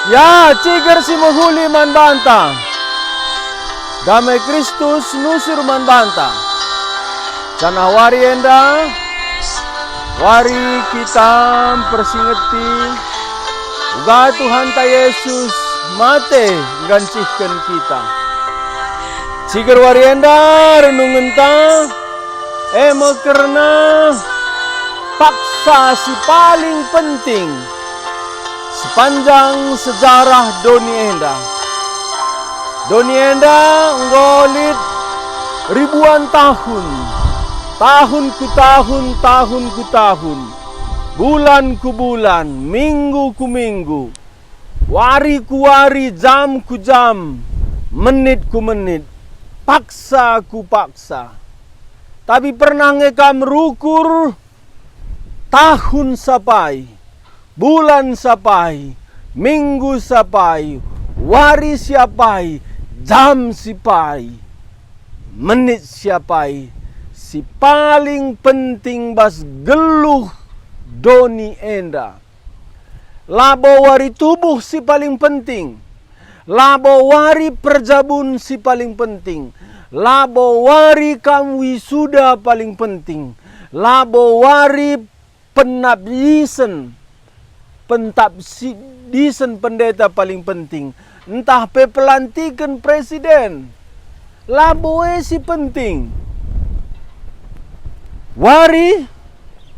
Ya, ciger si menghuli man banta. Damai Kristus nusur man banta. Sana wari enda, wari kita persingeti. Uga Tuhan ta Yesus mate gancihkan kita. Ciger wari enda renungan ta. Karena paksa si paling penting sepanjang sejarah dunia enda. Dunia enda ngolit ribuan tahun. Tahun ku tahun. Bulan ku bulan, minggu ku minggu. Wari ku wari, jam ku jam. Menit ku menit. Paksa ku paksa. Tapi pernah ngekam rukur tahun sapai, bulan sapai, minggu sapai, wari siapai, jam sipai, menit siapai. Si paling penting bas geluh doni enda. Labo wari tubuh si paling penting. Labo wari perjabun si paling penting. Labo wari kam wisuda paling penting. Labo wari pentabdisen pendeta paling penting. Entah pelantikan presiden. Labo si penting. Wari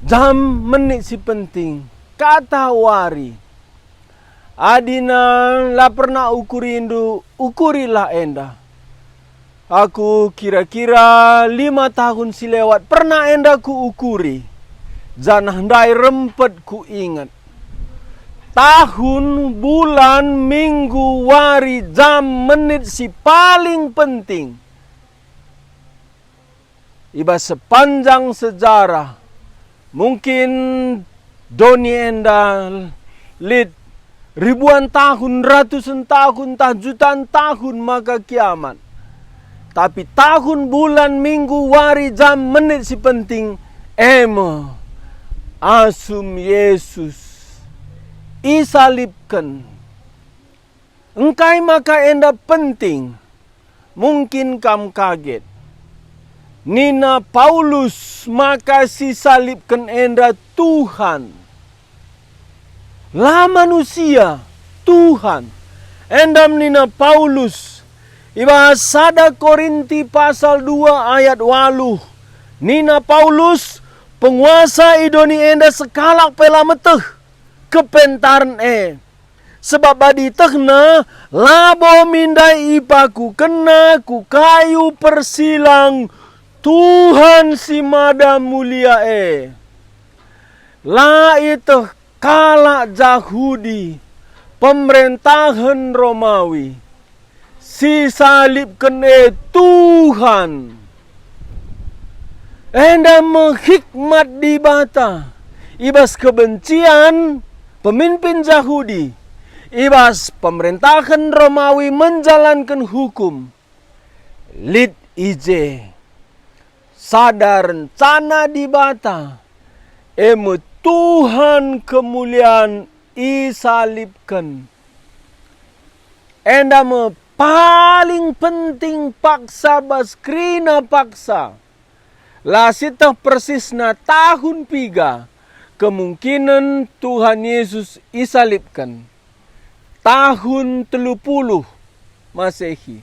jam menit si penting. Kata wari. Adina la pernah ukurilah enda. Aku kira-kira 5 tahun silewat pernah enda ku ukuri. Janah ndai rempet ku ingat. Tahun, bulan, minggu, wari, jam, menit si paling penting. Iba sepanjang sejarah. Mungkin doni enda lid ribuan tahun, ratusan tahun, jutaan tahun maka kiamat. Tapi tahun, bulan, minggu, wari, jam, menit si penting. Asum Yesus isalibkan. Engkai maka enda penting. Mungkin kam kaget. Nina Paulus maka si salibkan enda Tuhan. Lah manusia Tuhan. Endam Nina Paulus. Iba sada Korinti pasal 2 ayat 8. Nina Paulus penguasa idoni enda sekalak pelameteh kepentaran sebab badi tehna labo mindai ipaku kena ku kayu persilang Tuhan si mada mulia la iteh kalak Yahudi pemerintahan Romawi si salibkan Tuhan. Enda menghikmat di bata. Ibas kebencian pemimpin Yahudi. Ibas pemerintahan Romawi menjalankan hukum. Lid ije. Sadar rencana di bata. Tuhan kemuliaan isalibkan. Enda paling penting paksa baskrina paksa. Lasitah persisna tahun 3 kemungkinan Tuhan Yesus isalibkan. Tahun 30 Masehi.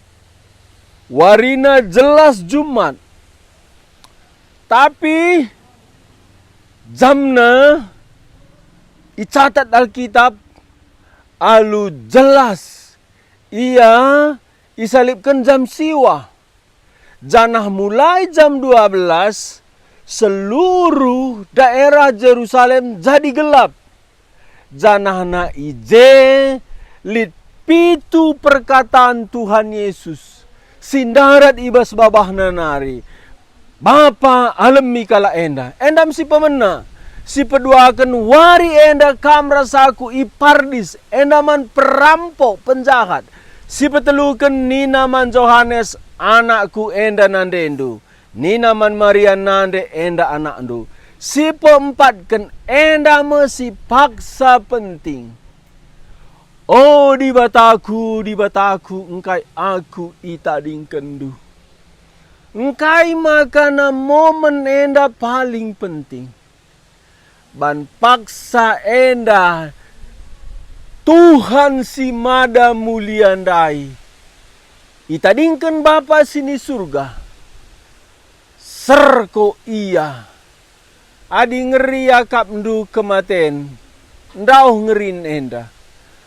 Warina jelas Jumat. Tapi jamna icatat Alkitab alu jelas. Ia isalibkan jam siwa. Janah mulai jam 12 seluruh daerah Yerusalem jadi gelap. Janah na ije lit pitu perkataan Tuhan Yesus. Sindarat ibas babah nanari. Bapa alam mikala enda. Endam si pemena. Si peduakan wari enda kam rasaku ipardis. Endaman perampok penjahat. Si petelukan nina man Johannes anakku enda nandendu. Nina man Maria nande enda anakku. Si 4 kan enda mesi paksa penting. Oh di bataku engkai aku itading kendu. Engkai makana momen enda paling penting. Ban paksa enda Tuhan si mada muliandai. Itadingkan Bapa sini surga. Serko iya. Adi ngeri akap ndu kematen. Ndau ngerin enda.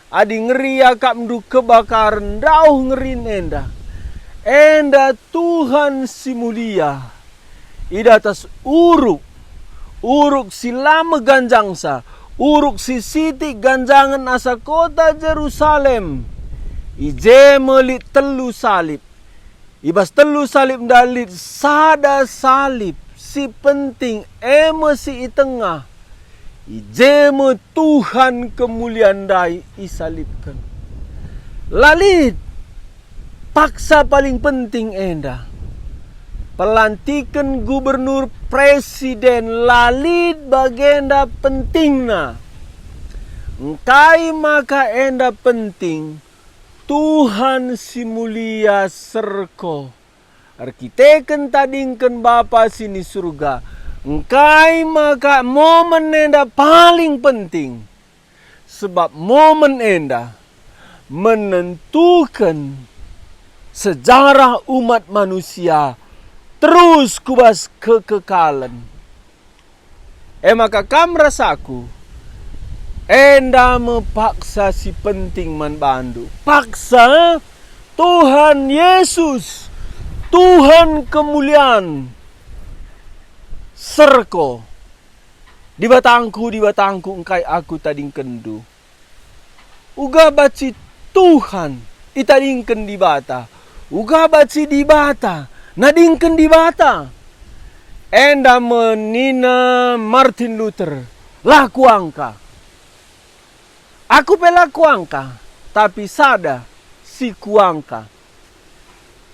Adi ngeri akap ndu kebakaran. Ndau ngerin enda. Enda Tuhan si mulia. Ida atas uruk. Uruk si lama ganjangsa. Uruk si siti ganjangan asa kota Jerusalem. Ije melit telu salib. Ibas telu salib dalit sada salib. Si penting eme si itengah. Ije me Tuhan kemuliaan dai isalibkan. Lalit. Paksa paling penting enda. Pelantikan gubernur presiden lalit bagenda pentingna. Engkai maka enda penting Tuhan si mulia serko. Arkiteken tadingken Bapa sini surga. Engkai maka momen enda paling penting. Sebab momen enda menentukan sejarah umat manusia terus kubas kekekalan. Maka kam rasaku enda mepaksa si penting man bandu. Paksa Tuhan Yesus, Tuhan kemuliaan serko. Di batangku engkai aku tading kendu. Uga baci Tuhan itadingken di bata. Uga baci di bata. Nadingken di bata. Enda menina Martin Luther. Laku angka. Aku pelaku angka. Tapi sada si kuangka.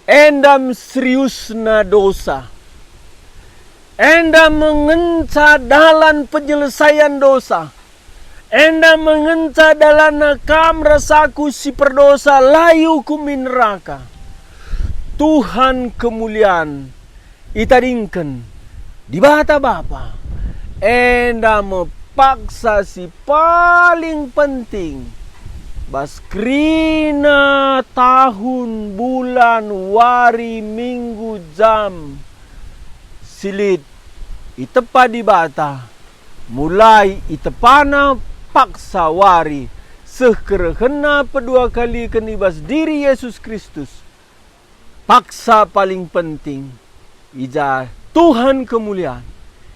Endam seriusna dosa. Enda mengenca dalan penyelesaian dosa. Enda mengenca dalan kam rasaku si perdosa layu kumin neraka. Tuhan kemuliaan itadingken di bata Bapa. Enda mepaksa si paling penting. Baskrina tahun, bulan, wari, minggu, jam. Silit itepa di bata. Mulai itepana paksa wari. Sekerehena pedua kali kenibas diri Yesus Kristus. Paksa paling penting. Ija Tuhan kemuliaan.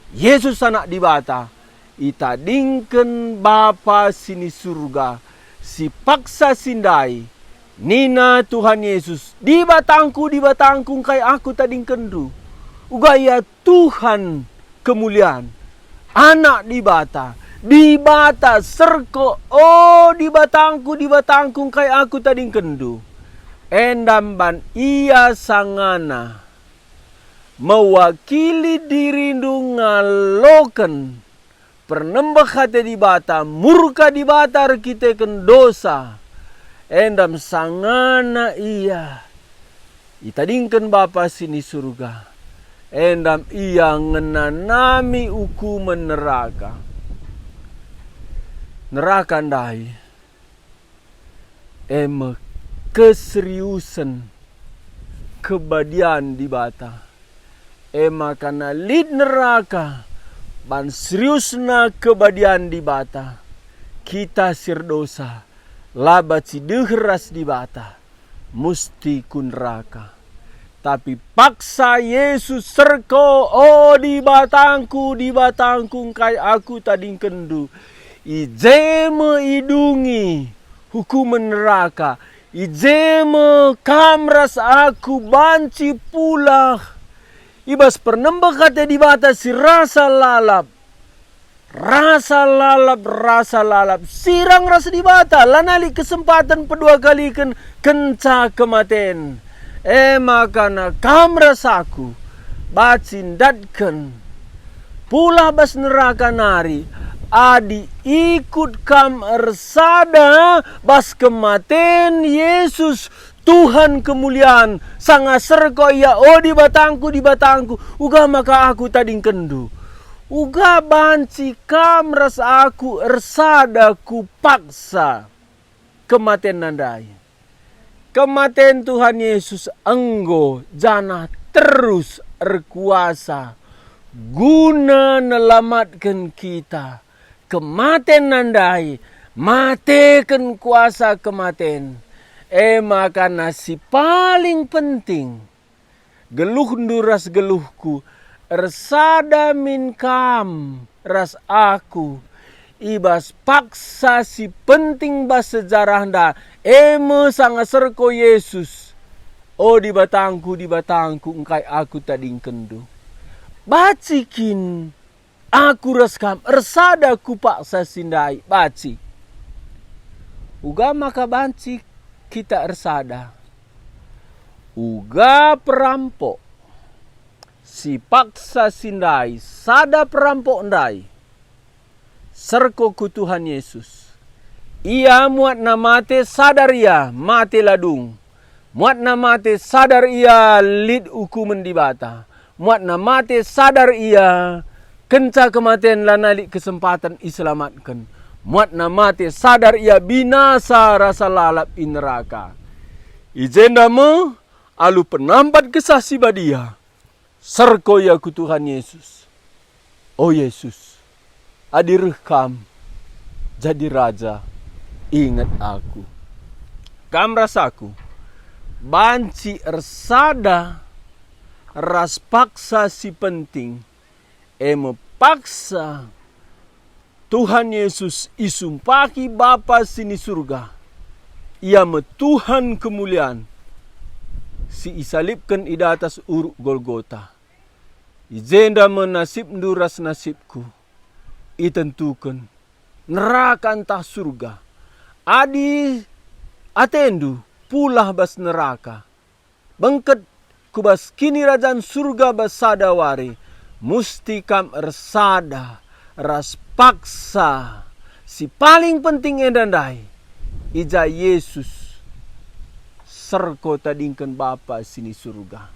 Yesus anak di bata. Itadingken Bapa sini surga. Si paksa sindai. Nina Tuhan Yesus. Di batangku kay aku tadingken du. Ugaya Tuhan kemuliaan. Anak di bata. Di bata serko. Oh di batangku kay aku tadingken du. Endamban ia sangana mewakili dirindu ngaloken pernembah hati di bata murka di bata rekiteken dosa endam sangana ia itadingken Bapa sini surga endam ia ngenanami hukuman neraka ndai emek keseriusan kebadian di bata. Makana lid neraka ban seriusna kebadian di bata. Kita sirdosa labat si deheras di bata. Musti kun neraka. Tapi paksa Yesus serko di batangku kay aku tading kendu. Ije meidungi hukuman neraka. Ijeme kamras aku banci pula. Ibas pernembak kata di bata si rasa lalap. Sirang rasa di bata. Lanali kesempatan kedua kali kenca kematen. Makana kamras aku bacindatkan. Pula bas neraka nari. adi ikut kam ersada bas kematen Yesus Tuhan kemuliaan sanga serko ya di batangku uga maka aku tading kendu uga banci kam ras aku ersada ku paksa kematen nandai kematen Tuhan Yesus enggo jana terus erkuasa guna nelamatkan kita kematen nandai matekan kuasa kematen maka nasi paling penting geluh nduras geluhku ersada min kam ras aku ibas paksa si penting bas sejarah nda sanga serko Yesus di batangku engkai aku tading kendu bacikin aku reskam ersada ku paksa sindai baci uga maka banci kita ersada uga perampok si paksa sindai sada perampok ndai serko ku Tuhan Yesus ia muat namate sadar ia mate ladung muat namate sadar ia lid hukuman di bata muat namate sadar ia kenca kematian lanalik kesempatan iselamatkan muat namate sadar ia binasa rasa lalap in neraka ijenda me alu penampat kesah si badia serko ya ku Tuhan Yesus Yesus adir kam jadi raja ingat aku kam rasaku banci ersada ras paksa si penting paksa Tuhan Yesus isumpaki Bapa sini surga ia Tuhan kemuliaan si isalipkan ida atas uruk Golgota ijenda menasib nduras nasibku itentukan neraka entah surga adi atendu pulah bas neraka bengket kubas kini rajaan surga bas sadawari musti kam ersada ras paksa si paling penting endandai ija Yesus serko tadingkan Bapa sini surga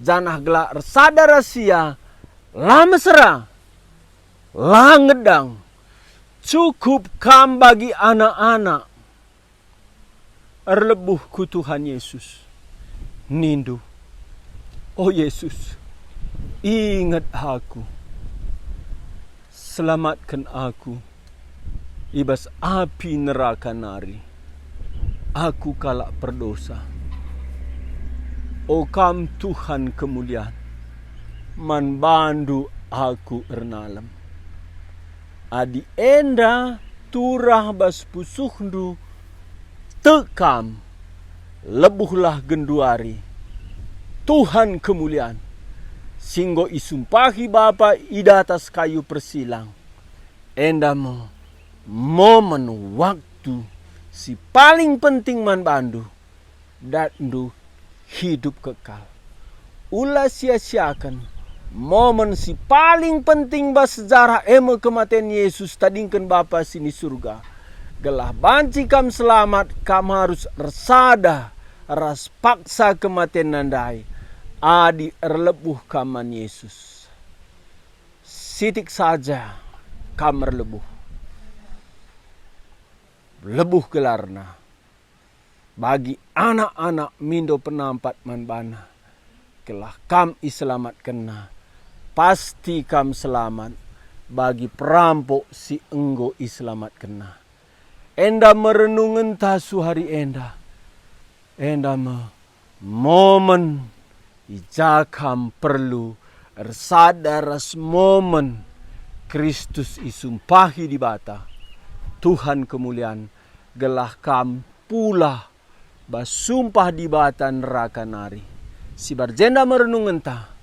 janah gelak ersada rahasia lah mesra lah ngedang cukup kam bagi anak-anak erlebuh ku Tuhan Yesus nindu Yesus ingat aku selamatkan aku ibas api neraka nari aku kalak berdosa kam Tuhan kemuliaan man bandu aku ernalem adi enda turah bas pusuhndu tekam lebuhlah genduari Tuhan kemuliaan singgo isumpahi Bapa ida atas kayu persilang endamo momen waktu si paling penting man bandu dandu hidup kekal ulah sia-siakan momen si paling penting bas sejarah kematian Yesus tadingkan Bapa sini surga gelah banci kam selamat kam harus ersada ras paksa kematian nandai adi erlebuh kaman Yesus sitik saja kam erlebuh lebuh gelarna bagi anak-anak mindo penampat manbana kelah kam iselamat kena pasti kam selamat bagi perampok si enggo iselamat kena enda merenungen tasu hari enda momen ijakam perlu ersadaras momen Kristus isumpahi di bata Tuhan kemuliaan gelah kam pula basumpah di bata neraka nari si barjenda merenung entah